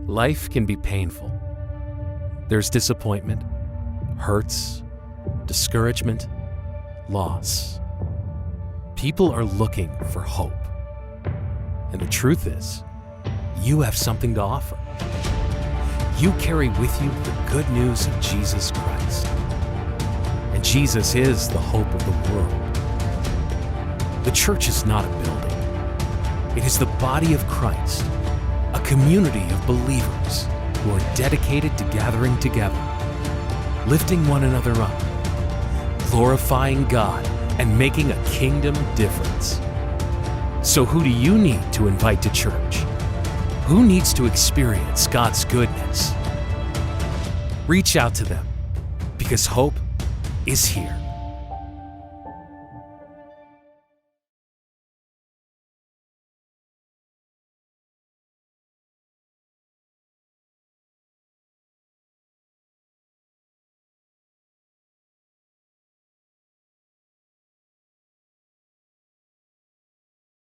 Life can be painful. There's disappointment, hurts, discouragement, loss. People are looking for hope. And the truth is, you have something to offer. You carry with you the good news of Jesus Christ. And Jesus is the hope of the world. The church is not a building. It is the body of Christ, a community of believers who are dedicated to gathering together, lifting one another up, glorifying God, and making a kingdom difference. So who do you need to invite to church? Who needs to experience God's goodness? Reach out to them, because hope is here.